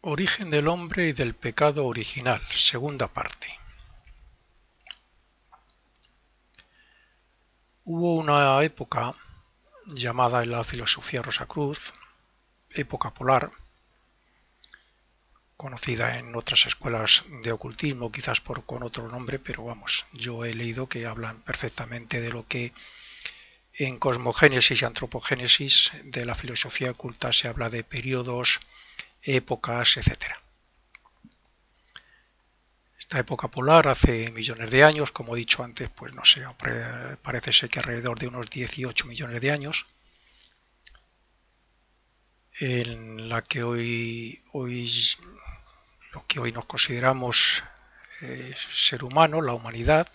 Origen del hombre y del pecado original, segunda parte. Hubo una época llamada en la filosofía Rosacruz, época polar, conocida en otras escuelas de ocultismo, quizás con otro nombre, pero vamos, yo he leído que hablan perfectamente de lo que en cosmogénesis y antropogénesis de la filosofía oculta se habla de periodos, épocas, etcétera. Esta época polar hace millones de años, como he dicho antes, pues no sé, parece ser que alrededor de unos 18 millones de años, en la que lo que hoy nos consideramos ser humano, la humanidad,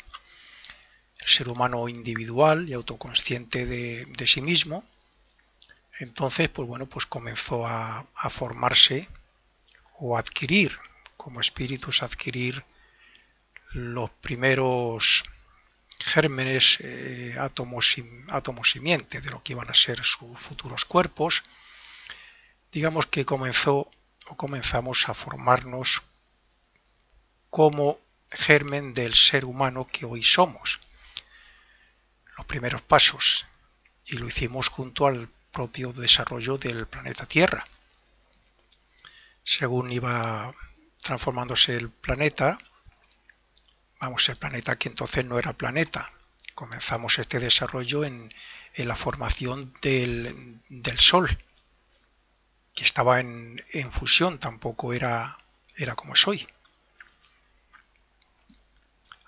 el ser humano individual y autoconsciente de sí mismo. Entonces, pues bueno, pues comenzó a formarse o a adquirir, como espíritus, adquirir los primeros gérmenes, átomos simiente de lo que iban a ser sus futuros cuerpos. Digamos que comenzamos a formarnos como germen del ser humano que hoy somos. Los primeros pasos, y lo hicimos junto al propio desarrollo del planeta Tierra. Según iba transformándose el planeta, el planeta que entonces no era planeta, comenzamos este desarrollo en la formación del Sol, que estaba en fusión, tampoco era como es hoy,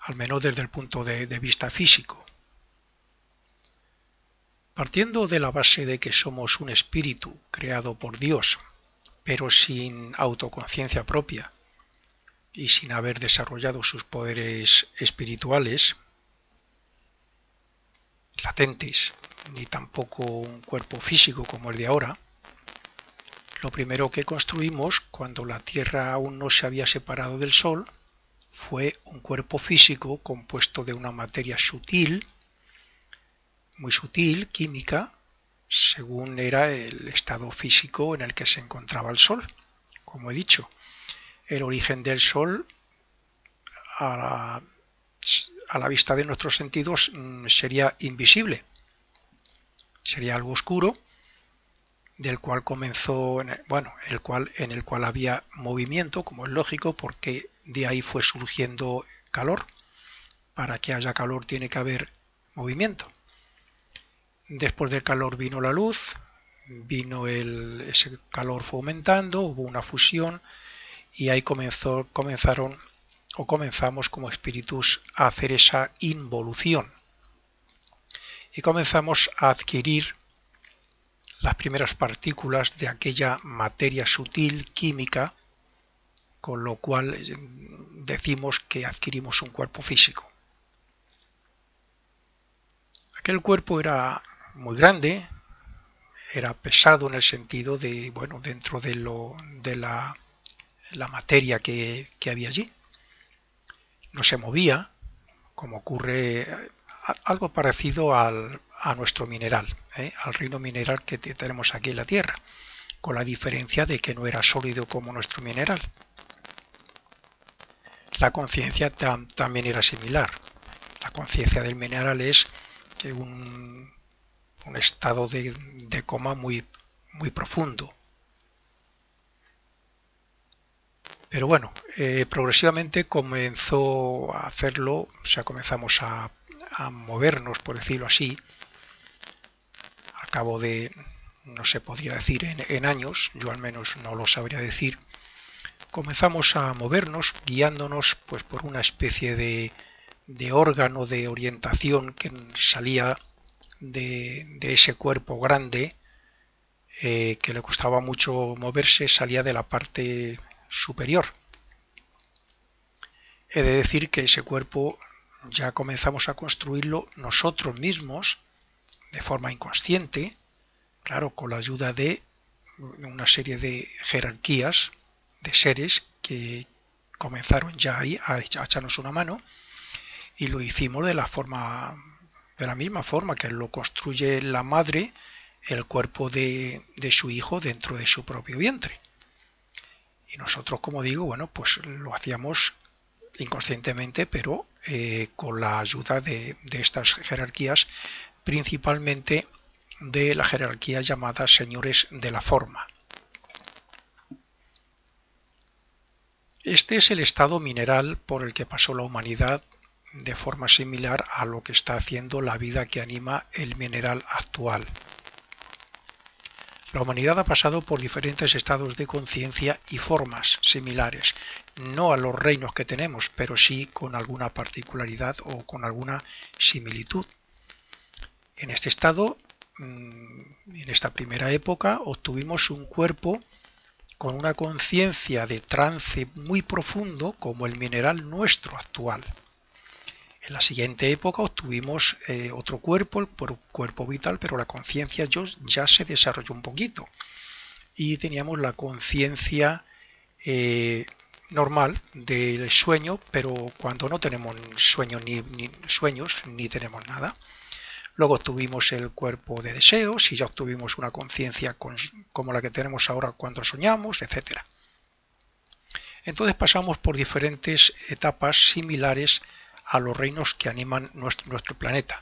al menos desde el punto de vista físico. Partiendo de la base de que somos un espíritu creado por Dios, pero sin autoconciencia propia y sin haber desarrollado sus poderes espirituales latentes, ni tampoco un cuerpo físico como el de ahora, lo primero que construimos cuando la Tierra aún no se había separado del Sol fue un cuerpo físico compuesto de una materia sutil, muy sutil, química, según era el estado físico en el que se encontraba el Sol. Como he dicho, el origen del Sol a la vista de nuestros sentidos sería invisible, sería algo oscuro del cual comenzó, en el cual había movimiento, como es lógico, porque de ahí fue surgiendo calor. Para que haya calor tiene que haber movimiento. Después del calor vino la luz, ese calor fue aumentando, hubo una fusión y ahí comenzamos como espíritus a hacer esa involución y comenzamos a adquirir las primeras partículas de aquella materia sutil química, con lo cual decimos que adquirimos un cuerpo físico. Aquel cuerpo era muy grande, era pesado en el sentido de, bueno, dentro de la materia que había allí. No se movía, como ocurre algo parecido a nuestro mineral, al reino mineral que tenemos aquí en la Tierra, con la diferencia de que no era sólido como nuestro mineral. La conciencia también era similar. La conciencia del mineral es que un estado de coma muy profundo. Pero bueno, progresivamente comenzó a hacerlo, o sea, comenzamos a movernos, por decirlo así, al cabo de, no se podría decir en años, yo al menos no lo sabría decir, comenzamos a movernos guiándonos pues por una especie de órgano de orientación que salía de ese cuerpo grande, que le costaba mucho moverse, salía de la parte superior. He de decir que ese cuerpo ya comenzamos a construirlo nosotros mismos de forma inconsciente, claro, con la ayuda de una serie de jerarquías de seres que comenzaron ya ahí a echarnos una mano, y lo hicimos de la misma forma que lo construye la madre el cuerpo de su hijo dentro de su propio vientre. Y nosotros, como digo, bueno, pues lo hacíamos inconscientemente, pero con la ayuda de estas jerarquías, principalmente de la jerarquía llamada señores de la forma. Este es el estado mineral por el que pasó la humanidad, de forma similar a lo que está haciendo la vida que anima el mineral actual. La humanidad ha pasado por diferentes estados de conciencia y formas similares, no a los reinos que tenemos, pero sí con alguna particularidad o con alguna similitud. En este estado, en esta primera época, obtuvimos un cuerpo con una conciencia de trance muy profundo como el mineral nuestro actual. En la siguiente época obtuvimos otro cuerpo, el cuerpo vital, pero la conciencia ya se desarrolló un poquito. Y teníamos la conciencia normal del sueño, pero cuando no tenemos sueños ni tenemos nada. Luego obtuvimos el cuerpo de deseos y ya obtuvimos una conciencia como la que tenemos ahora cuando soñamos, etc. Entonces pasamos por diferentes etapas similares a los reinos que animan nuestro planeta.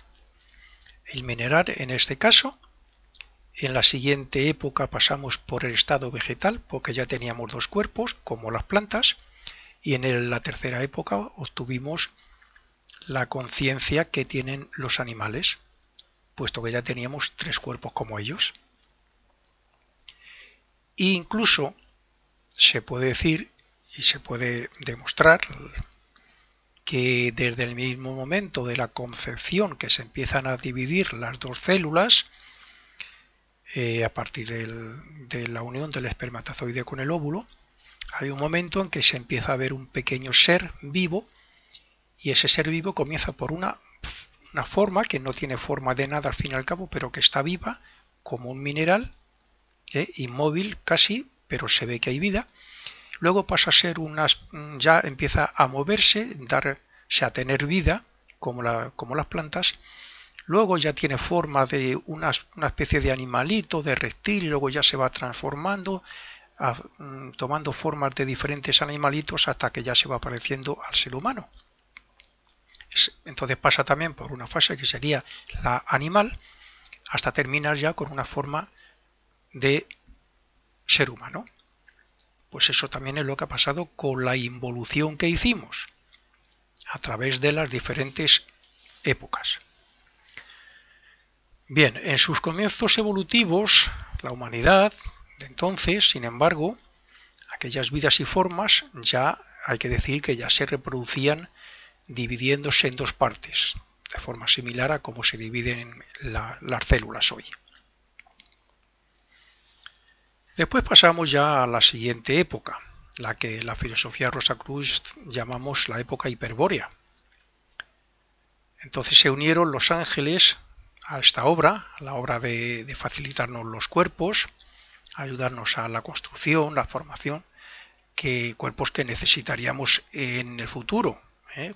El mineral, en este caso, en la siguiente época pasamos por el estado vegetal, porque ya teníamos dos cuerpos, como las plantas, y en la tercera época obtuvimos la conciencia que tienen los animales, puesto que ya teníamos tres cuerpos como ellos. E incluso se puede decir y se puede demostrar que desde el mismo momento de la concepción que se empiezan a dividir las dos células, a partir de la unión del espermatozoide con el óvulo, hay un momento en que se empieza a ver un pequeño ser vivo, y ese ser vivo comienza por una forma que no tiene forma de nada al fin y al cabo, pero que está viva como un mineral, inmóvil casi, pero se ve que hay vida. Luego pasa a ser ya empieza a moverse, a tener vida, como las plantas. Luego ya tiene forma de una especie de animalito, de reptil, y luego ya se va transformando, tomando formas de diferentes animalitos hasta que ya se va pareciendo al ser humano. Entonces pasa también por una fase que sería la animal, hasta terminar ya con una forma de ser humano. Pues eso también es lo que ha pasado con la involución que hicimos a través de las diferentes épocas. Bien, en sus comienzos evolutivos, la humanidad de entonces, sin embargo, aquellas vidas y formas ya hay que decir que ya se reproducían dividiéndose en dos partes, de forma similar a cómo se dividen las células hoy. Después pasamos ya a la siguiente época, la que la filosofía Rosacruz llamamos la época hiperbórea. Entonces se unieron los ángeles a esta obra, a la obra de facilitarnos los cuerpos, ayudarnos a la construcción, la formación, cuerpos que necesitaríamos en el futuro,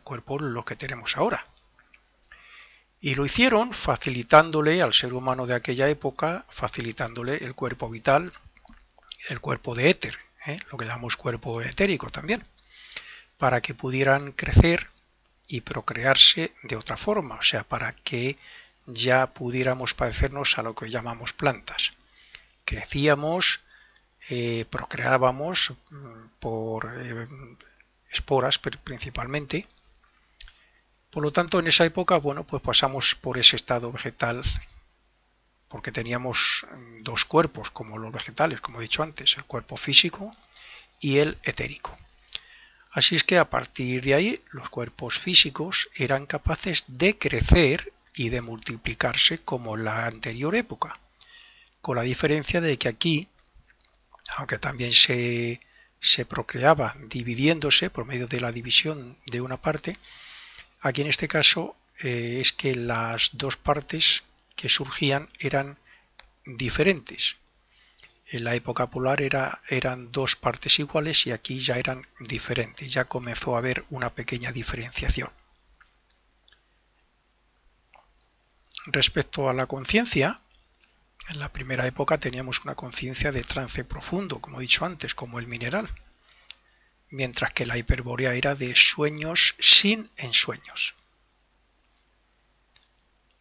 cuerpos los que tenemos ahora. Y lo hicieron facilitándole al ser humano de aquella época, facilitándole el cuerpo vital, el cuerpo de éter, lo que llamamos cuerpo etérico también, para que pudieran crecer y procrearse de otra forma, o sea, para que ya pudiéramos parecernos a lo que llamamos plantas. Crecíamos, procreábamos por esporas principalmente. Por lo tanto, en esa época, bueno, pues pasamos por ese estado vegetal, porque teníamos dos cuerpos como los vegetales, como he dicho antes, el cuerpo físico y el etérico. Así es que a partir de ahí los cuerpos físicos eran capaces de crecer y de multiplicarse como en la anterior época, con la diferencia de que aquí, aunque también se procreaba dividiéndose por medio de la división de una parte, aquí en este caso es que las dos partes que surgían eran diferentes. En la época polar eran dos partes iguales y aquí ya eran diferentes, ya comenzó a haber una pequeña diferenciación. Respecto a la conciencia, en la primera época teníamos una conciencia de trance profundo, como he dicho antes, como el mineral. mientras que la hiperbórea era de sueños sin ensueños,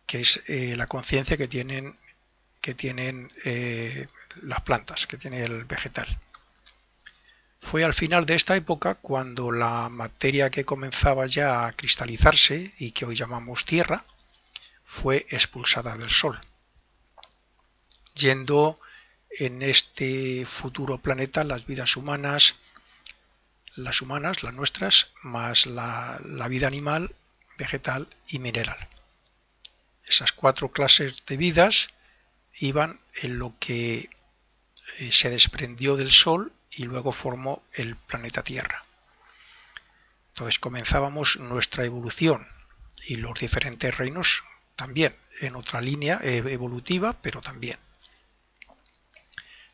que es la conciencia que tienen las plantas, que tiene el vegetal. Fue al final de esta época cuando la materia que comenzaba ya a cristalizarse y que hoy llamamos Tierra fue expulsada del Sol, yendo en este futuro planeta las vidas humanas, las nuestras, más la vida animal, vegetal y mineral. Esas 4 clases de vidas iban en lo que se desprendió del Sol y luego formó el planeta Tierra. Entonces comenzábamos nuestra evolución y los diferentes reinos también, en otra línea evolutiva, pero también.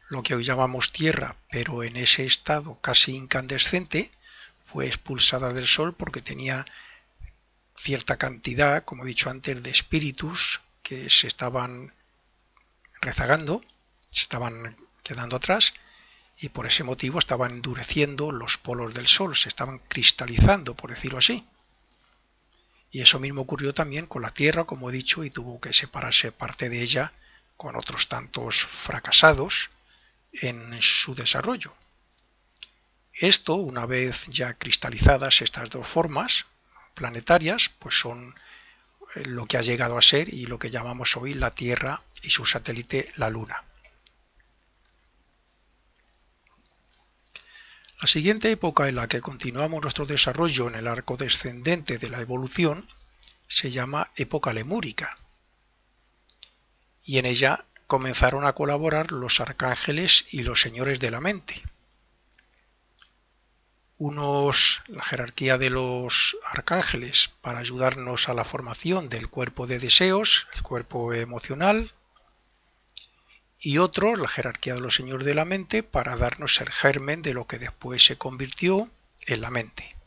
Lo que hoy llamamos Tierra, pero en ese estado casi incandescente, fue expulsada del Sol porque tenía cierta cantidad, como he dicho antes, de espíritus que se estaban rezagando, se estaban quedando atrás, y por ese motivo estaban endureciendo los polos del Sol, se estaban cristalizando, por decirlo así. Y eso mismo ocurrió también con la Tierra, como he dicho, y tuvo que separarse parte de ella con otros tantos fracasados en su desarrollo. Esto, una vez ya cristalizadas estas 2 formas planetarias, pues son lo que ha llegado a ser y lo que llamamos hoy la Tierra y su satélite, la Luna. La siguiente época en la que continuamos nuestro desarrollo en el arco descendente de la evolución se llama época lemúrica, y en ella comenzaron a colaborar los arcángeles y los señores de la mente. La jerarquía de los arcángeles para ayudarnos a la formación del cuerpo de deseos, el cuerpo emocional, y otros, la jerarquía de los señores de la mente, para darnos el germen de lo que después se convirtió en la mente.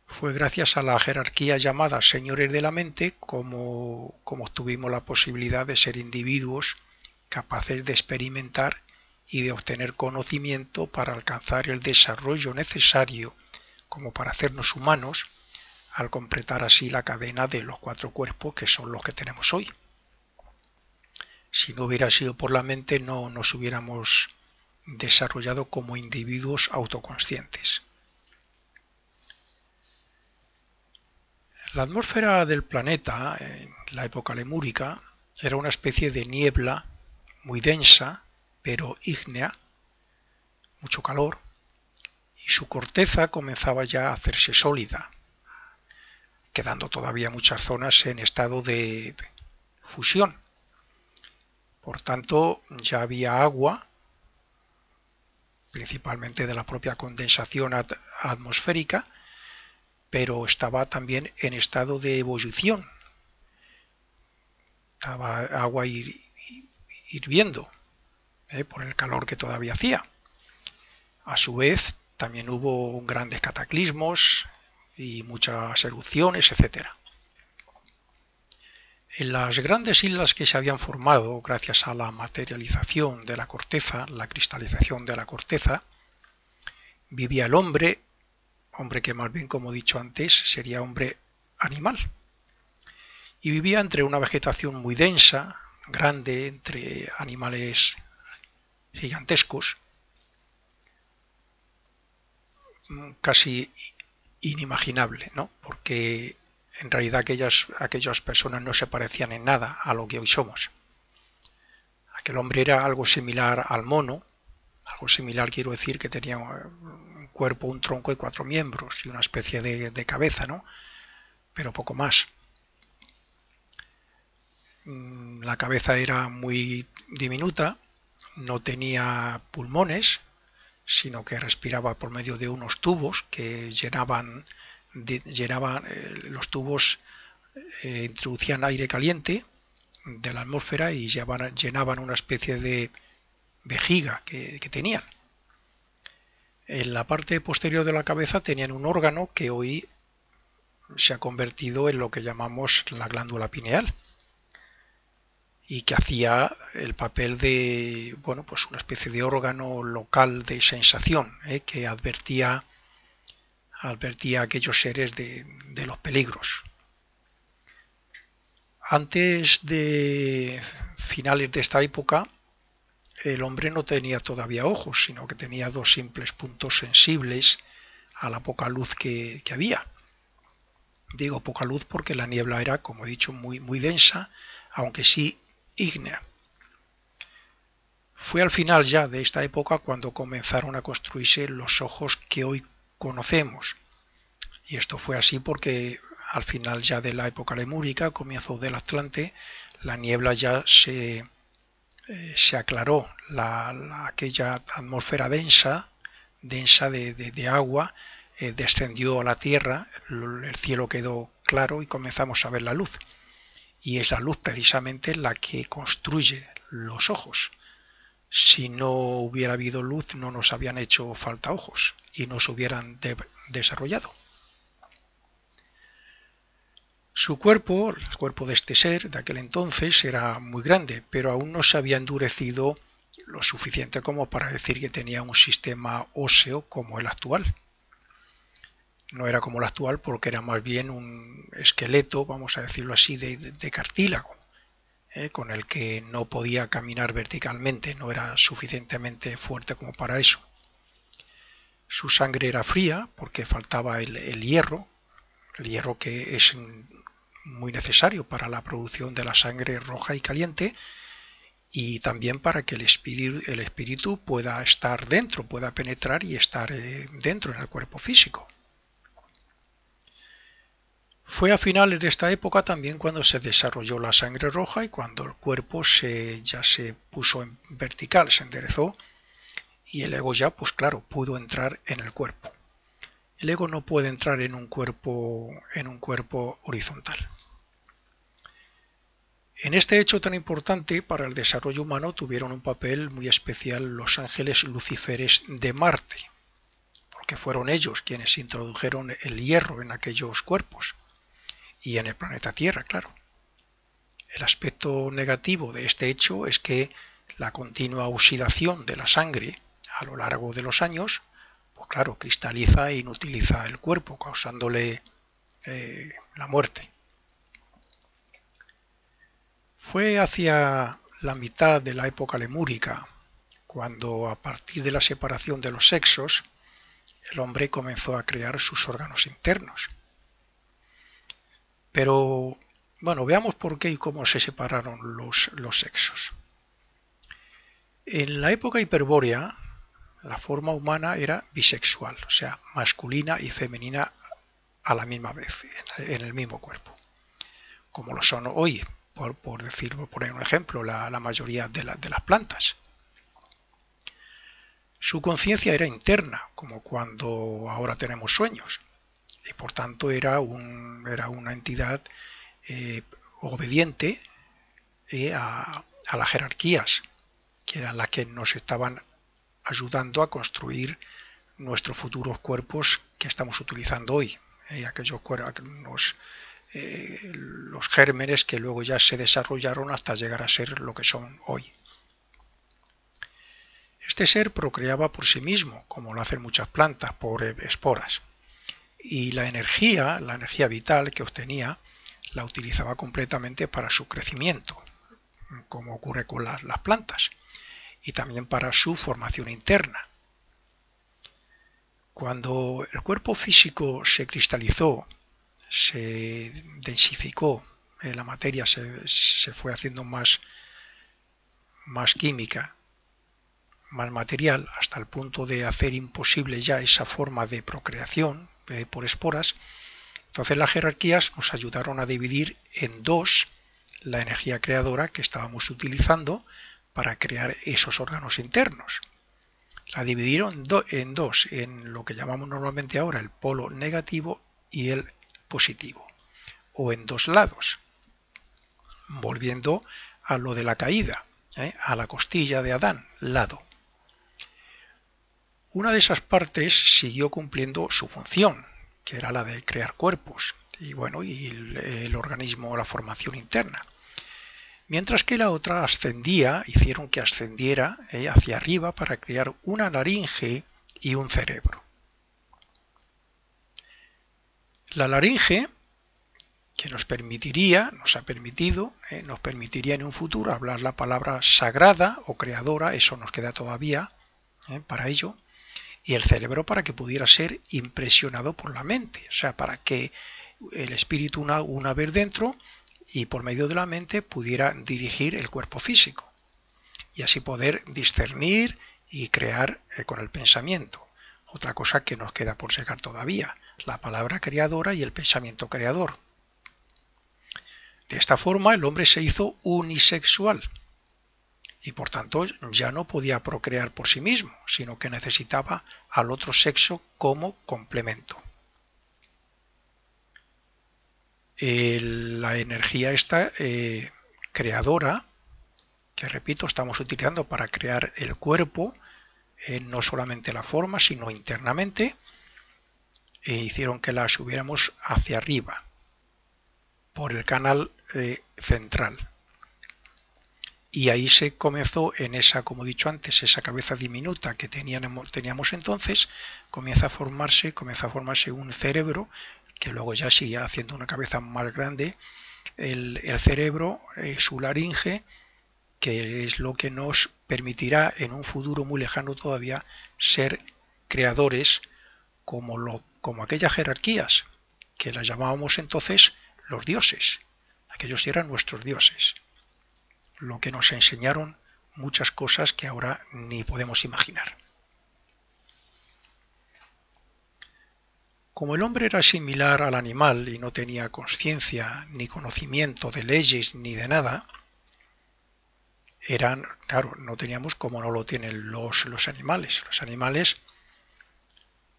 Fue gracias a la jerarquía llamada señores de la mente como obtuvimos la posibilidad de ser individuos capaces de experimentar y de obtener conocimiento para alcanzar el desarrollo necesario como para hacernos humanos, al completar así la cadena de los 4 cuerpos que son los que tenemos hoy. Si no hubiera sido por la mente, no nos hubiéramos desarrollado como individuos autoconscientes. La atmósfera del planeta, en la época lemúrica, era una especie de niebla muy densa, pero ígnea, mucho calor, y su corteza comenzaba ya a hacerse sólida, quedando todavía muchas zonas en estado de fusión. Por tanto, ya había agua, principalmente de la propia condensación atmosférica, pero estaba también en estado de ebullición. Estaba agua hirviendo por el calor que todavía hacía. A su vez, también hubo grandes cataclismos y muchas erupciones, etc. En las grandes islas que se habían formado gracias a la materialización de la corteza, la cristalización de la corteza, vivía el hombre que más bien, como he dicho antes, sería hombre animal. Y vivía entre una vegetación muy densa, grande, entre animales gigantescos, casi inimaginable, ¿no? Porque en realidad aquellas personas no se parecían en nada a lo que hoy somos. Aquel hombre era algo similar al mono, algo similar quiero decir que tenía un cuerpo, un tronco y 4 miembros y una especie de cabeza, ¿no? Pero poco más. La cabeza era muy diminuta, no tenía pulmones, sino que respiraba por medio de unos tubos que llenaban los tubos, introducían aire caliente de la atmósfera y llenaban una especie de vejiga que tenían. En la parte posterior de la cabeza tenían un órgano que hoy se ha convertido en lo que llamamos la glándula pineal y que hacía el papel de, bueno, pues una especie de órgano local de sensación, que advertía a aquellos seres de los peligros. Antes de finales de esta época, el hombre no tenía todavía ojos, sino que tenía dos simples puntos sensibles a la poca luz que había. Digo poca luz porque la niebla era, como he dicho, muy densa, aunque sí ígnea. Fue al final ya de esta época cuando comenzaron a construirse los ojos que hoy conocemos. Y esto fue así porque al final ya de la época lemúrica, comienzo del Atlante, la niebla ya se aclaró, aquella atmósfera densa de agua descendió a la tierra, el cielo quedó claro y comenzamos a ver la luz. Y es la luz precisamente la que construye los ojos. Si no hubiera habido luz no nos habían hecho falta ojos y no se hubieran desarrollado. Su cuerpo, el cuerpo de este ser de aquel entonces, era muy grande, pero aún no se había endurecido lo suficiente como para decir que tenía un sistema óseo como el actual. No era como el actual porque era más bien un esqueleto, vamos a decirlo así, de cartílago, con el que no podía caminar verticalmente, no era suficientemente fuerte como para eso. Su sangre era fría porque faltaba el hierro que es muy necesario para la producción de la sangre roja y caliente y también para que el espíritu pueda estar dentro, pueda penetrar y estar dentro en el cuerpo físico. Fue a finales de esta época también cuando se desarrolló la sangre roja y cuando el cuerpo ya se puso en vertical, se enderezó y el ego ya, pues claro, pudo entrar en el cuerpo. El ego no puede entrar en un cuerpo horizontal. En este hecho tan importante para el desarrollo humano tuvieron un papel muy especial los ángeles lucíferes de Marte, porque fueron ellos quienes introdujeron el hierro en aquellos cuerpos y en el planeta Tierra, claro. El aspecto negativo de este hecho es que la continua oxidación de la sangre a lo largo de los años, pues claro, cristaliza e inutiliza el cuerpo, causándole la muerte. Fue hacia la mitad de la época lemúrica, cuando a partir de la separación de los sexos, el hombre comenzó a crear sus órganos internos. Pero, bueno, veamos por qué y cómo se separaron los sexos. En la época hiperbórea, la forma humana era bisexual, o sea, masculina y femenina a la misma vez, en el mismo cuerpo, como lo son hoy, por poner un ejemplo, la mayoría de las plantas. Su conciencia era interna, como cuando ahora tenemos sueños, y por tanto era una entidad obediente a las jerarquías, que eran las que nos estaban ayudando a construir nuestros futuros cuerpos que estamos utilizando hoy, aquellos los gérmenes que luego ya se desarrollaron hasta llegar a ser lo que son hoy. Este ser procreaba por sí mismo, como lo hacen muchas plantas, por esporas, y la energía vital que obtenía la utilizaba completamente para su crecimiento, como ocurre con las plantas, y también para su formación interna. Cuando el cuerpo físico se cristalizó, se densificó, la materia se fue haciendo más química, más material, hasta el punto de hacer imposible ya esa forma de procreación por esporas. Entonces las jerarquías nos ayudaron a dividir en dos la energía creadora que estábamos utilizando para crear esos órganos internos. La dividieron en dos, en lo que llamamos normalmente ahora el polo negativo y el positivo, o en dos lados, volviendo a lo de la caída, a la costilla de Adán, lado. Una de esas partes siguió cumpliendo su función, que era la de crear cuerpos, y bueno, y el organismo, la formación interna. mientras que la otra ascendía, hicieron que ascendiera hacia arriba para crear una laringe y un cerebro. La laringe, que nos ha permitido, nos permitiría en un futuro hablar la palabra sagrada o creadora, eso nos queda todavía para ello, y el cerebro para que pudiera ser impresionado por la mente, o sea, para que el espíritu una vez dentro y por medio de la mente pudiera dirigir el cuerpo físico y así poder discernir y crear con el pensamiento. Otra cosa que nos queda por llegar todavía, la palabra creadora y el pensamiento creador. De esta forma el hombre se hizo unisexual y por tanto ya no podía procrear por sí mismo, sino que necesitaba al otro sexo como complemento. La energía esta creadora, que repito, estamos utilizando para crear el cuerpo, no solamente la forma, sino internamente, hicieron que la subiéramos hacia arriba, por el canal central. Y ahí se comenzó en esa, como he dicho antes, esa cabeza diminuta que teníamos entonces, comienza a formarse un cerebro, que luego ya sigue haciendo una cabeza más grande, el cerebro, su laringe, que es lo que nos permitirá en un futuro muy lejano todavía ser creadores como aquellas jerarquías, que las llamábamos entonces los dioses. Aquellos eran nuestros dioses, lo que nos enseñaron muchas cosas que ahora ni podemos imaginar. Como el hombre era similar al animal y no tenía conciencia ni conocimiento de leyes ni de nada, claro, no teníamos como no lo tienen los animales. Los animales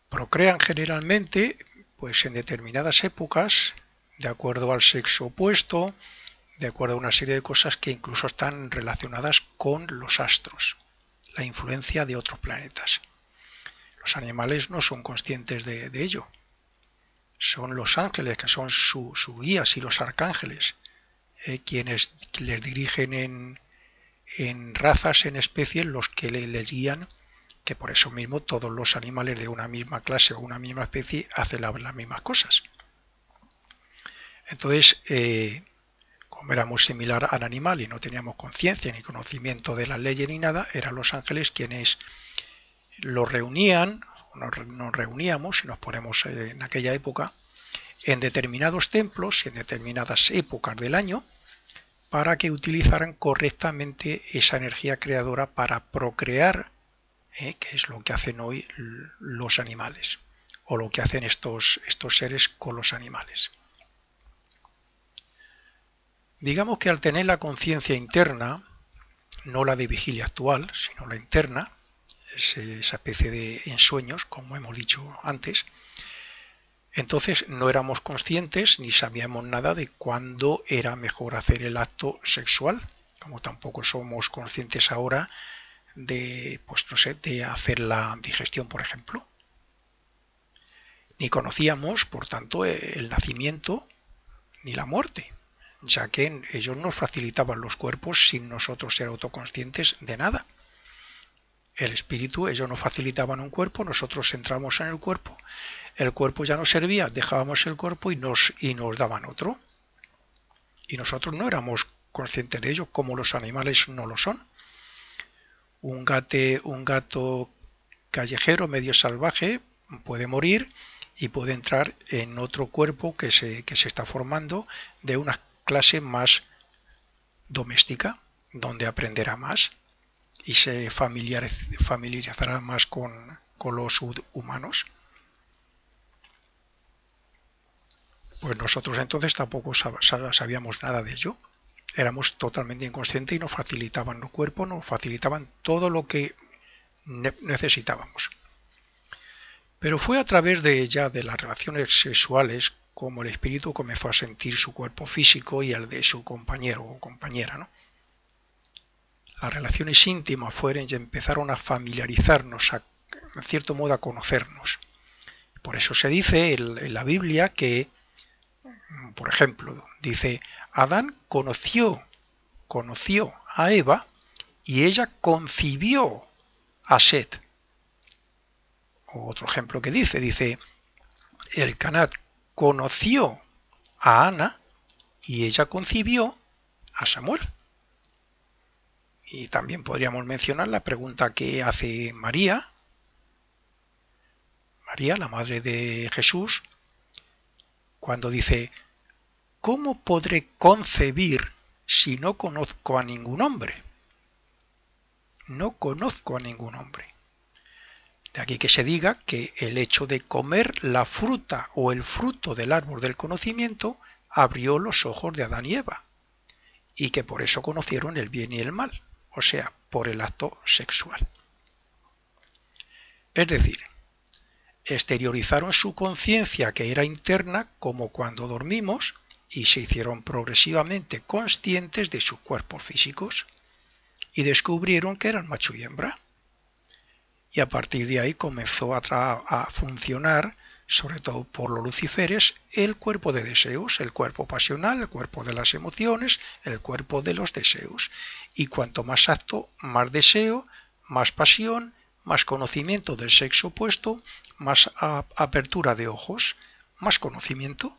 procrean generalmente pues en determinadas épocas, de acuerdo al sexo opuesto, de acuerdo a una serie de cosas que incluso están relacionadas con los astros, la influencia de otros planetas. Los animales no son conscientes de ello. Son los ángeles, que son sus guías, y los arcángeles, quienes les dirigen en razas, en especies, los que les guían, que por eso mismo todos los animales de una misma clase o una misma especie hacen las mismas cosas. Entonces, como éramos similar al animal y no teníamos conciencia ni conocimiento de las leyes ni nada, eran los ángeles quienes los reunían, nos reuníamos y nos ponemos en aquella época en determinados templos y en determinadas épocas del año para que utilizaran correctamente esa energía creadora para procrear, que es lo que hacen hoy los animales o lo que hacen estos seres con los animales. Digamos que al tener la conciencia interna, no la de vigilia actual, sino la interna, esa especie de ensueños, como hemos dicho antes, entonces no éramos conscientes ni sabíamos nada de cuándo era mejor hacer el acto sexual, como tampoco somos conscientes ahora de, pues no sé, de hacer la digestión, por ejemplo. Ni conocíamos, por tanto, el nacimiento ni la muerte, ya que ellos nos facilitaban los cuerpos sin nosotros ser autoconscientes de nada. El espíritu, ellos nos facilitaban un cuerpo, nosotros entramos en el cuerpo ya nos servía, dejábamos el cuerpo y nos daban otro. Y nosotros no éramos conscientes de ello, como los animales no lo son. Un gato callejero medio salvaje puede morir y puede entrar en otro cuerpo que se está formando de una clase más doméstica, donde aprenderá más y se familiarizará más con los humanos. Pues nosotros entonces tampoco sabíamos nada de ello. Éramos totalmente inconscientes y nos facilitaban el cuerpo, nos facilitaban todo lo que necesitábamos. Pero fue a través de las relaciones sexuales como el espíritu comenzó a sentir su cuerpo físico y el de su compañero o compañera, ¿no? Las relaciones íntimas fueron y empezaron a familiarizarnos, en cierto modo a conocernos. Por eso se dice en la Biblia que, por ejemplo, dice, Adán conoció conoció a Eva y ella concibió a Set. O otro ejemplo que dice, Elcanat conoció a Ana y ella concibió a Samuel. Y también podríamos mencionar la pregunta que hace María, la madre de Jesús, cuando dice, ¿cómo podré concebir si no conozco a ningún hombre? No conozco a ningún hombre. De aquí que se diga que el hecho de comer la fruta o el fruto del árbol del conocimiento abrió los ojos de Adán y Eva, y que por eso conocieron el bien y el mal, o sea, por el acto sexual. Es decir, exteriorizaron su conciencia, que era interna, como cuando dormimos, y se hicieron progresivamente conscientes de sus cuerpos físicos, y descubrieron que eran macho y hembra. Y a partir de ahí comenzó a funcionar, sobre todo por los luciferes, el cuerpo de deseos, el cuerpo pasional, el cuerpo de las emociones, el cuerpo de los deseos. Y cuanto más acto, más deseo, más pasión, más conocimiento del sexo opuesto, más apertura de ojos, más conocimiento.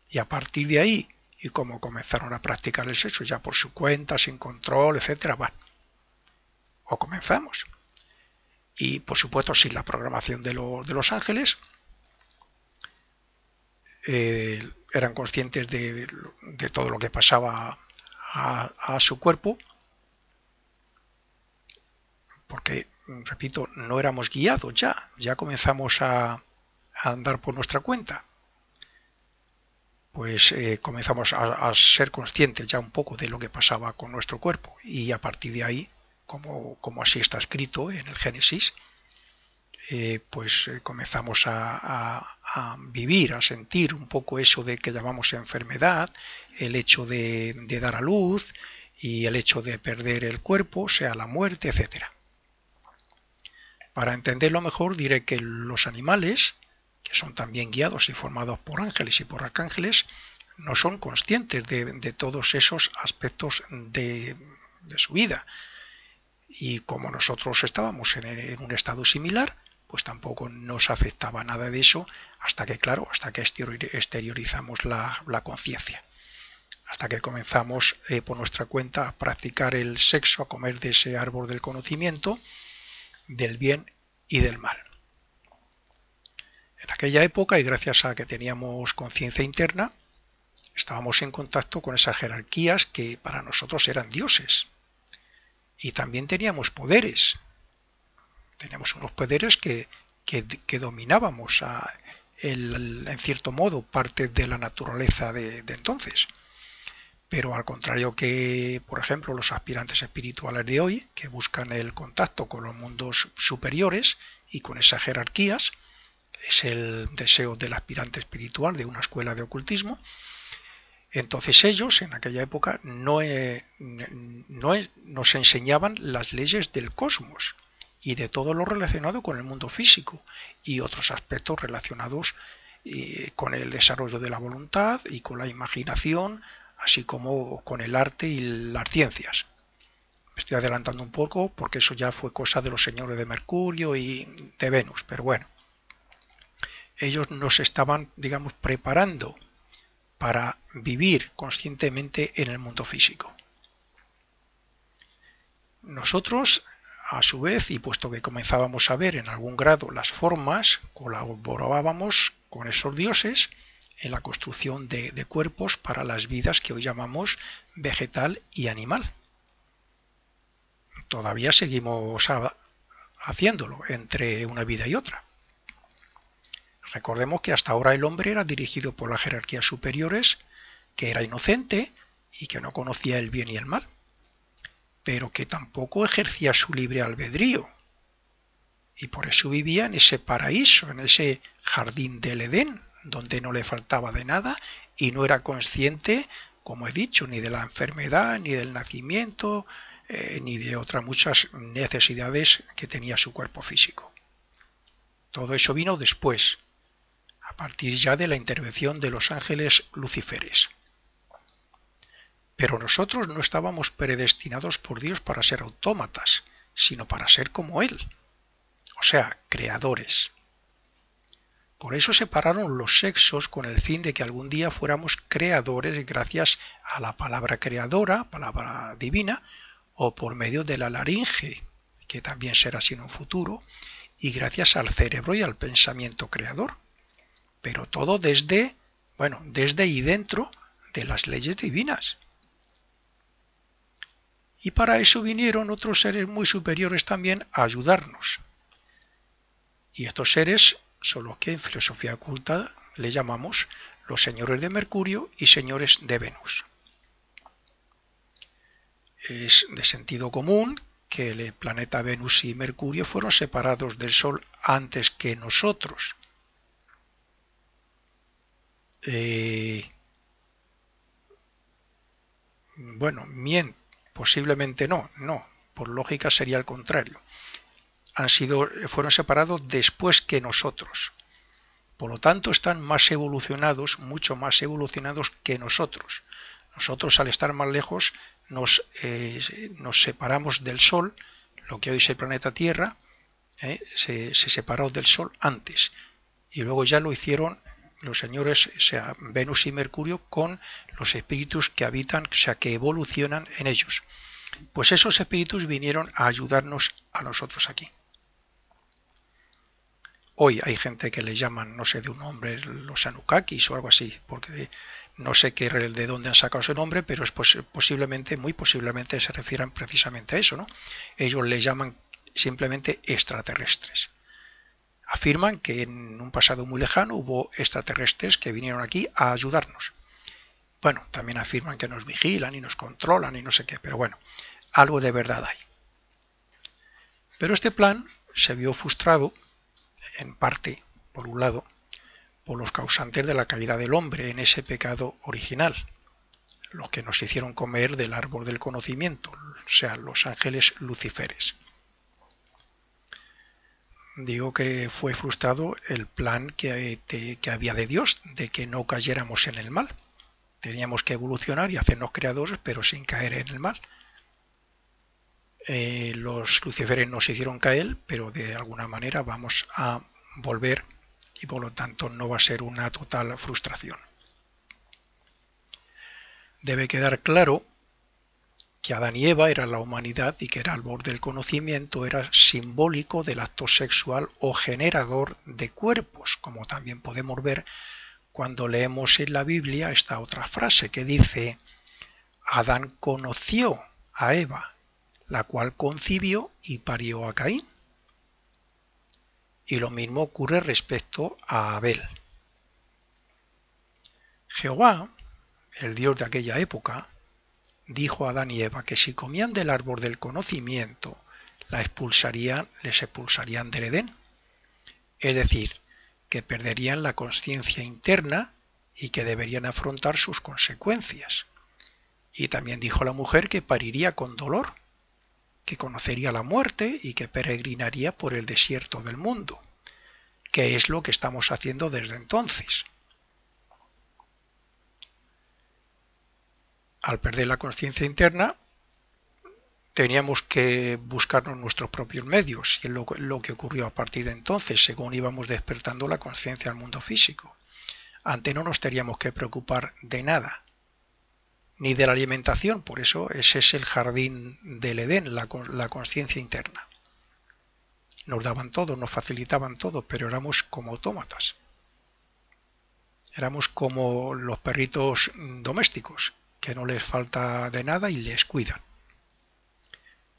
Y a partir de ahí, y como comenzaron a practicar el sexo ya por su cuenta, sin control, etcétera, bueno, o comenzamos. Y por supuesto sin la programación de los ángeles, eran conscientes de todo lo que pasaba a su cuerpo, porque, repito, no éramos guiados ya comenzamos a andar por nuestra cuenta. Pues comenzamos a ser conscientes ya un poco de lo que pasaba con nuestro cuerpo, y a partir de ahí, como así está escrito en el Génesis, comenzamos a vivir, a sentir un poco eso de que llamamos enfermedad, el hecho de dar a luz y el hecho de perder el cuerpo, o sea, la muerte, etcétera. Para entenderlo mejor diré que los animales, que son también guiados y formados por ángeles y por arcángeles, no son conscientes de todos esos aspectos de su vida. Y como nosotros estábamos en un estado similar, pues tampoco nos afectaba nada de eso hasta que exteriorizamos la conciencia. Hasta que comenzamos por nuestra cuenta a practicar el sexo, a comer de ese árbol del conocimiento, del bien y del mal. En aquella época, y gracias a que teníamos conciencia interna, estábamos en contacto con esas jerarquías que para nosotros eran dioses. Y también teníamos poderes. Teníamos unos poderes que dominábamos en cierto modo parte de la naturaleza de entonces. Pero al contrario que, por ejemplo, los aspirantes espirituales de hoy, que buscan el contacto con los mundos superiores y con esas jerarquías, es el deseo del aspirante espiritual de una escuela de ocultismo. Entonces ellos en aquella época no nos enseñaban las leyes del cosmos y de todo lo relacionado con el mundo físico y otros aspectos relacionados con el desarrollo de la voluntad y con la imaginación, así como con el arte y las ciencias. Me estoy adelantando un poco porque eso ya fue cosa de los señores de Mercurio y de Venus, pero bueno, ellos nos estaban, digamos, preparando para vivir conscientemente en el mundo físico. Nosotros, a su vez, y puesto que comenzábamos a ver en algún grado las formas, colaborábamos con esos dioses en la construcción de cuerpos para las vidas que hoy llamamos vegetal y animal. Todavía seguimos haciéndolo entre una vida y otra. Recordemos que hasta ahora el hombre era dirigido por las jerarquías superiores, que era inocente y que no conocía el bien y el mal, pero que tampoco ejercía su libre albedrío. Y por eso vivía en ese paraíso, en ese jardín del Edén, donde no le faltaba de nada y no era consciente, como he dicho, ni de la enfermedad, ni del nacimiento, ni de otras muchas necesidades que tenía su cuerpo físico. Todo eso vino después, a partir ya de la intervención de los ángeles luciferes. Pero nosotros no estábamos predestinados por Dios para ser autómatas, sino para ser como Él, o sea, creadores. Por eso separaron los sexos con el fin de que algún día fuéramos creadores gracias a la palabra creadora, palabra divina, o por medio de la laringe, que también será así en un futuro, y gracias al cerebro y al pensamiento creador. Pero todo desde y dentro de las leyes divinas. Y para eso vinieron otros seres muy superiores también a ayudarnos. Y estos seres son los que en filosofía oculta le llamamos los señores de Mercurio y señores de Venus. Es de sentido común que el planeta Venus y Mercurio fueron separados del Sol antes que nosotros. Posiblemente no, por lógica sería el contrario. Fueron separados después que nosotros. Por lo tanto, están más evolucionados, mucho más evolucionados que nosotros. Nosotros, al estar más lejos, nos separamos del Sol, lo que hoy es el planeta Tierra, se separó del Sol antes. Y luego ya lo hicieron los señores, o sea, Venus y Mercurio, con los espíritus que habitan, o sea, que evolucionan en ellos. Pues esos espíritus vinieron a ayudarnos a nosotros aquí. Hoy hay gente que le llaman, no sé, de un nombre, los Anunnakis o algo así, porque no sé de dónde han sacado ese nombre, pero es muy posiblemente se refieran precisamente a eso, ¿no? Ellos le llaman simplemente extraterrestres. Afirman que en un pasado muy lejano hubo extraterrestres que vinieron aquí a ayudarnos. Bueno, también afirman que nos vigilan y nos controlan y no sé qué, pero bueno, algo de verdad hay. Pero este plan se vio frustrado, en parte, por un lado, por los causantes de la caída del hombre en ese pecado original, los que nos hicieron comer del árbol del conocimiento, o sea, los ángeles lucíferes. Digo que fue frustrado el plan que había de Dios, de que no cayéramos en el mal. Teníamos que evolucionar y hacernos creadores, pero sin caer en el mal. Los lucíferes nos hicieron caer, pero de alguna manera vamos a volver y por lo tanto no va a ser una total frustración. Debe quedar claro que Adán y Eva eran la humanidad y que el árbol del conocimiento era simbólico del acto sexual o generador de cuerpos, como también podemos ver cuando leemos en la Biblia esta otra frase que dice: Adán conoció a Eva, la cual concibió y parió a Caín. Y lo mismo ocurre respecto a Abel. Jehová, el Dios de aquella época, dijo a Adán y Eva que si comían del árbol del conocimiento, les expulsarían del Edén. Es decir, que perderían la conciencia interna y que deberían afrontar sus consecuencias. Y también dijo a la mujer que pariría con dolor, que conocería la muerte y que peregrinaría por el desierto del mundo, que es lo que estamos haciendo desde entonces. Al perder la conciencia interna, teníamos que buscarnos nuestros propios medios, y es lo que ocurrió a partir de entonces, según íbamos despertando la conciencia al mundo físico. Antes no nos teníamos que preocupar de nada, ni de la alimentación, por eso ese es el jardín del Edén, la conciencia interna. Nos daban todo, nos facilitaban todo, pero éramos como autómatas. Éramos como los perritos domésticos, que no les falta de nada y les cuidan.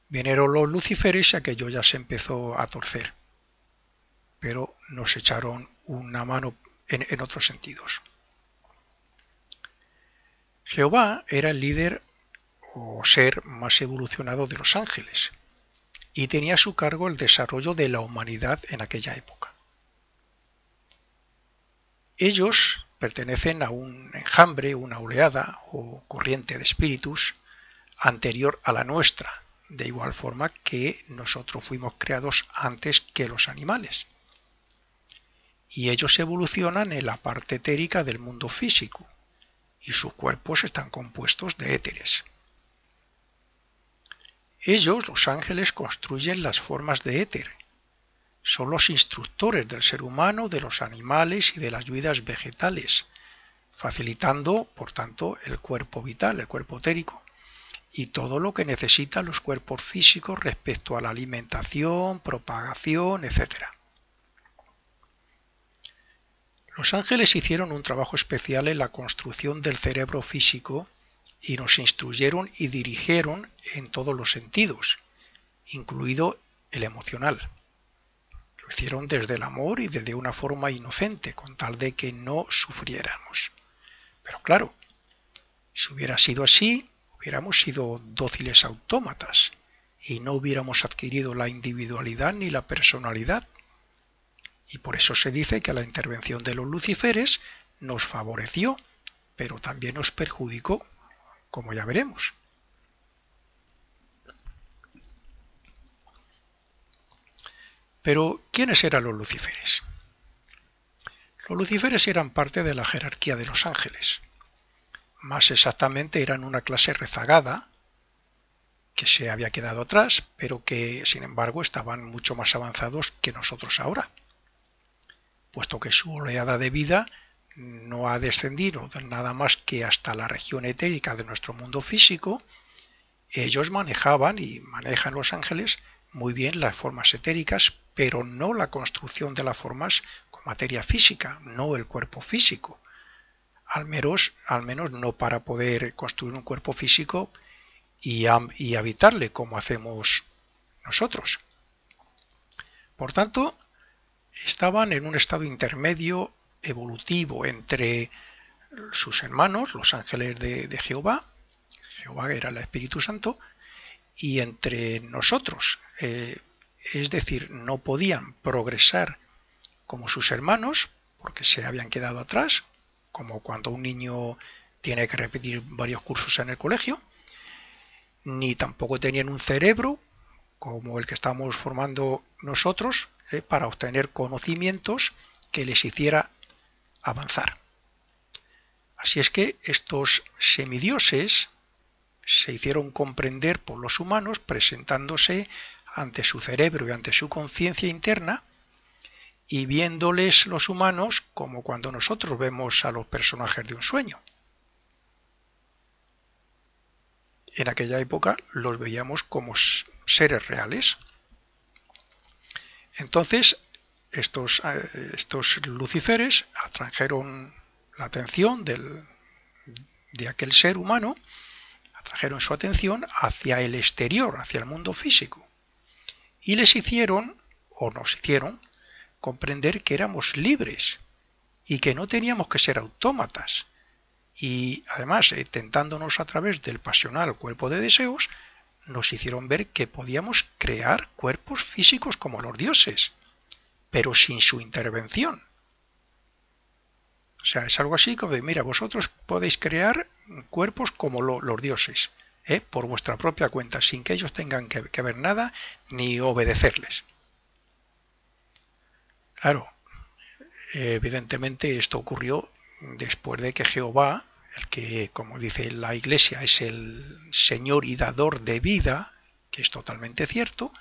Vinieron los lucíferes y aquello ya se empezó a torcer, pero nos echaron una mano en otros sentidos. Jehová era el líder o ser más evolucionado de los ángeles y tenía a su cargo el desarrollo de la humanidad en aquella época. Ellos pertenecen a un enjambre, una oleada o corriente de espíritus anterior a la nuestra, de igual forma que nosotros fuimos creados antes que los animales. Y ellos evolucionan en la parte etérica del mundo físico y sus cuerpos están compuestos de éteres. Ellos, los ángeles, construyen las formas de éter. Son los instructores del ser humano, de los animales y de las vidas vegetales, facilitando, por tanto, el cuerpo vital, el cuerpo etérico, y todo lo que necesitan los cuerpos físicos respecto a la alimentación, propagación, etc. Los ángeles hicieron un trabajo especial en la construcción del cerebro físico y nos instruyeron y dirigieron en todos los sentidos, incluido el emocional. Lo hicieron desde el amor y desde una forma inocente, con tal de que no sufriéramos. Pero claro, si hubiera sido así, hubiéramos sido dóciles autómatas y no hubiéramos adquirido la individualidad ni la personalidad. Y por eso se dice que la intervención de los luciferes nos favoreció, pero también nos perjudicó, como ya veremos. Pero, ¿quiénes eran los luciferes? Los luciferes eran parte de la jerarquía de los ángeles. Más exactamente eran una clase rezagada que se había quedado atrás, pero que, sin embargo, estaban mucho más avanzados que nosotros ahora, puesto que su oleada de vida no ha descendido nada más que hasta la región etérica de nuestro mundo físico. Ellos manejaban y manejan los ángeles muy bien las formas etéricas, pero no la construcción de las formas con materia física, no el cuerpo físico. Al menos no para poder construir un cuerpo físico y habitarle como hacemos nosotros. Por tanto, estaban en un estado intermedio evolutivo entre sus hermanos, los ángeles de Jehová era el Espíritu Santo, y entre nosotros. Es decir, no podían progresar como sus hermanos porque se habían quedado atrás, como cuando un niño tiene que repetir varios cursos en el colegio, ni tampoco tenían un cerebro como el que estamos formando nosotros para obtener conocimientos que les hiciera avanzar. Así es que estos semidioses se hicieron comprender por los humanos presentándose ante su cerebro y ante su conciencia interna y viéndoles los humanos como cuando nosotros vemos a los personajes de un sueño. En aquella época los veíamos como seres reales. Entonces, estos luciferes atrajeron la atención de aquel ser humano, atrajeron su atención hacia el exterior, hacia el mundo físico, y les hicieron, o nos hicieron, comprender que éramos libres y que no teníamos que ser autómatas. Y además, tentándonos a través del pasional cuerpo de deseos, nos hicieron ver que podíamos crear cuerpos físicos como los dioses, pero sin su intervención. O sea, es algo así como de, mira, vosotros podéis crear cuerpos como los dioses, por vuestra propia cuenta, sin que ellos tengan que ver nada ni obedecerles. Claro, evidentemente esto ocurrió después de que Jehová, el que, como dice la Iglesia, es el Señor y dador de vida, que es totalmente cierto,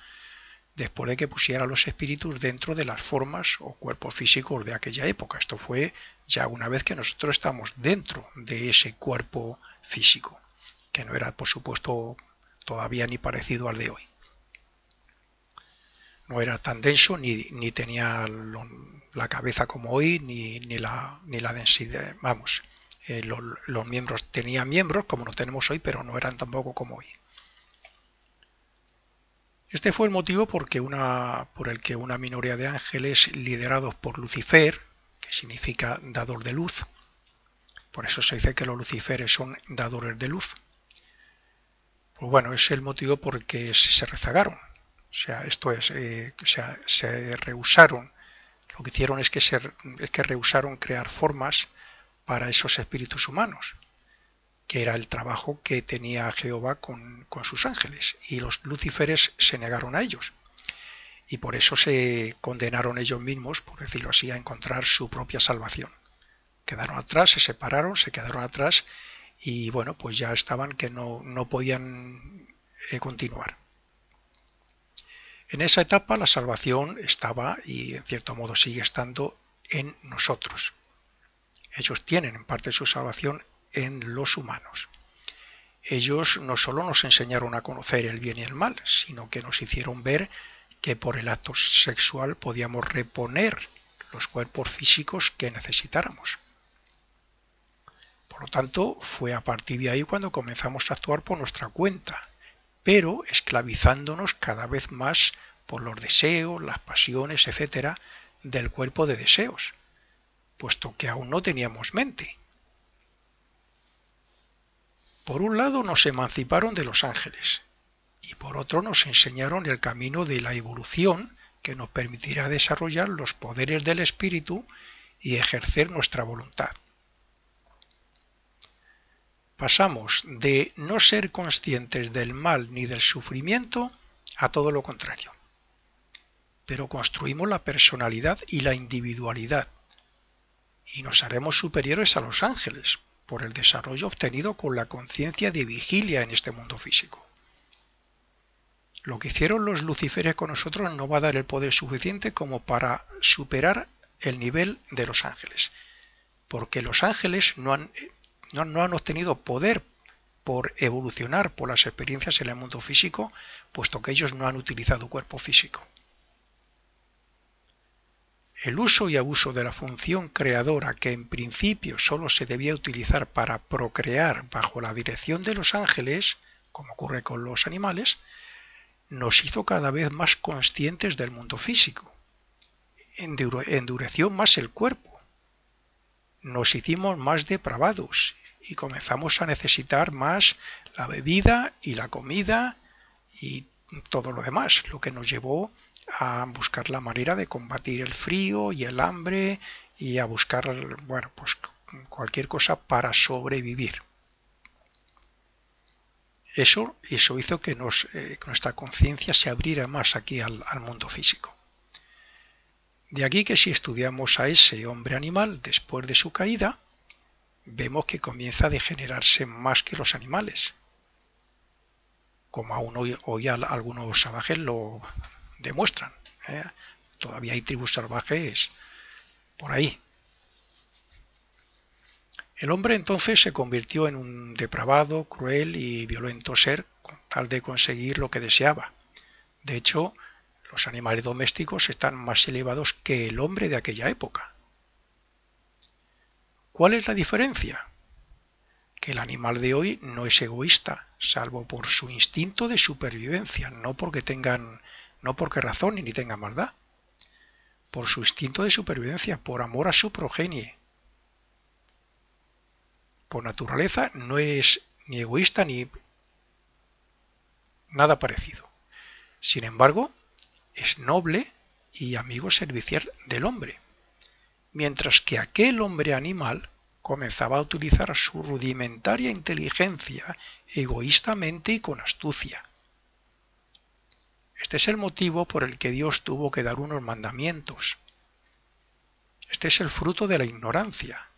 después de que pusiera los espíritus dentro de las formas o cuerpos físicos de aquella época. Esto fue ya una vez que nosotros estamos dentro de ese cuerpo físico, que no era, por supuesto, todavía ni parecido al de hoy. No era tan denso, ni tenía la cabeza como hoy, ni la densidad. Vamos, los miembros tenían miembros como no tenemos hoy, pero no eran tampoco como hoy. Este fue el motivo por el que una minoría de ángeles liderados por Lucifer, que significa dador de luz, por eso se dice que los luciferes son dadores de luz. Pues bueno, es el motivo por el que se rezagaron. O sea, esto es, se rehusaron. Lo que hicieron es que rehusaron crear formas para esos espíritus humanos, que era el trabajo que tenía Jehová con sus ángeles, y los luciferes se negaron a ellos. Y por eso se condenaron ellos mismos, por decirlo así, a encontrar su propia salvación. quedaron atrás, se separaron, se quedaron atrás y bueno, pues ya estaban que no podían continuar. En esa etapa la salvación estaba, y en cierto modo sigue estando, en nosotros. Ellos tienen en parte su salvación en los humanos. Ellos no solo nos enseñaron a conocer el bien y el mal, sino que nos hicieron ver que por el acto sexual podíamos reponer los cuerpos físicos que necesitáramos. Por lo tanto, fue a partir de ahí cuando comenzamos a actuar por nuestra cuenta, pero esclavizándonos cada vez más por los deseos, las pasiones, etcétera, del cuerpo de deseos, puesto que aún no teníamos mente. Por un lado nos emanciparon de los ángeles y por otro nos enseñaron el camino de la evolución que nos permitirá desarrollar los poderes del espíritu y ejercer nuestra voluntad. Pasamos de no ser conscientes del mal ni del sufrimiento a todo lo contrario. Pero construimos la personalidad y la individualidad y nos haremos superiores a los ángeles por el desarrollo obtenido con la conciencia de vigilia en este mundo físico. Lo que hicieron los lucíferes con nosotros no va a dar el poder suficiente como para superar el nivel de los ángeles, porque los ángeles no han obtenido poder por evolucionar por las experiencias en el mundo físico, puesto que ellos no han utilizado cuerpo físico. El uso y abuso de la función creadora, que en principio solo se debía utilizar para procrear bajo la dirección de los ángeles, como ocurre con los animales, nos hizo cada vez más conscientes del mundo físico. Endureció más el cuerpo. Nos hicimos más depravados y comenzamos a necesitar más la bebida y la comida y todo lo demás, lo que nos llevó a buscar la manera de combatir el frío y el hambre y a buscar, bueno, pues cualquier cosa para sobrevivir. Eso hizo que nuestra conciencia se abriera más aquí al mundo físico. De aquí que si estudiamos a ese hombre animal después de su caída, vemos que comienza a degenerarse más que los animales. Como aún hoy algunos salvajes lo demuestran. Todavía hay tribus salvajes por ahí. El hombre entonces se convirtió en un depravado, cruel y violento ser con tal de conseguir lo que deseaba. De hecho, los animales domésticos están más elevados que el hombre de aquella época. ¿Cuál es la diferencia? Que el animal de hoy no es egoísta, salvo por su instinto de supervivencia, no porque razonen ni tengan maldad. Por su instinto de supervivencia, por amor a su progenie. Por naturaleza no es ni egoísta ni nada parecido. Sin embargo, es noble y amigo servicial del hombre, mientras que aquel hombre animal comenzaba a utilizar su rudimentaria inteligencia egoístamente y con astucia. Este es el motivo por el que Dios tuvo que dar unos mandamientos. Este es el fruto de la ignorancia,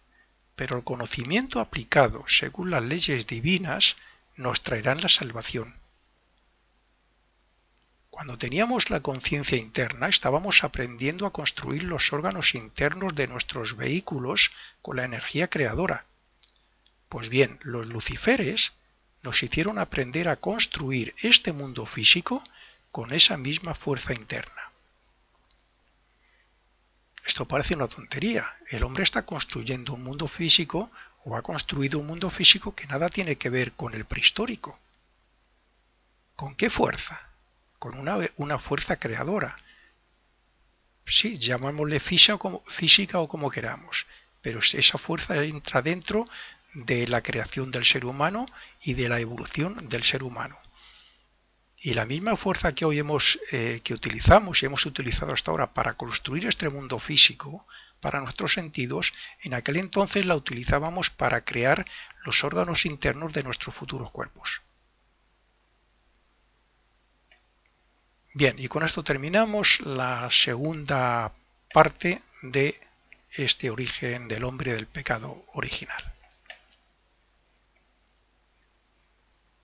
pero el conocimiento aplicado según las leyes divinas nos traerán la salvación. Cuando teníamos la conciencia interna, estábamos aprendiendo a construir los órganos internos de nuestros vehículos con la energía creadora. Pues bien, los luciferes nos hicieron aprender a construir este mundo físico con esa misma fuerza interna. Esto parece una tontería. El hombre está construyendo un mundo físico o ha construido un mundo físico que nada tiene que ver con el prehistórico. ¿Con qué fuerza? Con una fuerza creadora. Sí, llamémosle física o como queramos, pero esa fuerza entra dentro de la creación del ser humano y de la evolución del ser humano. Y la misma fuerza que hoy que utilizamos y hemos utilizado hasta ahora para construir este mundo físico, para nuestros sentidos, en aquel entonces la utilizábamos para crear los órganos internos de nuestros futuros cuerpos. Bien, y con esto terminamos la segunda parte de este origen del hombre del pecado original.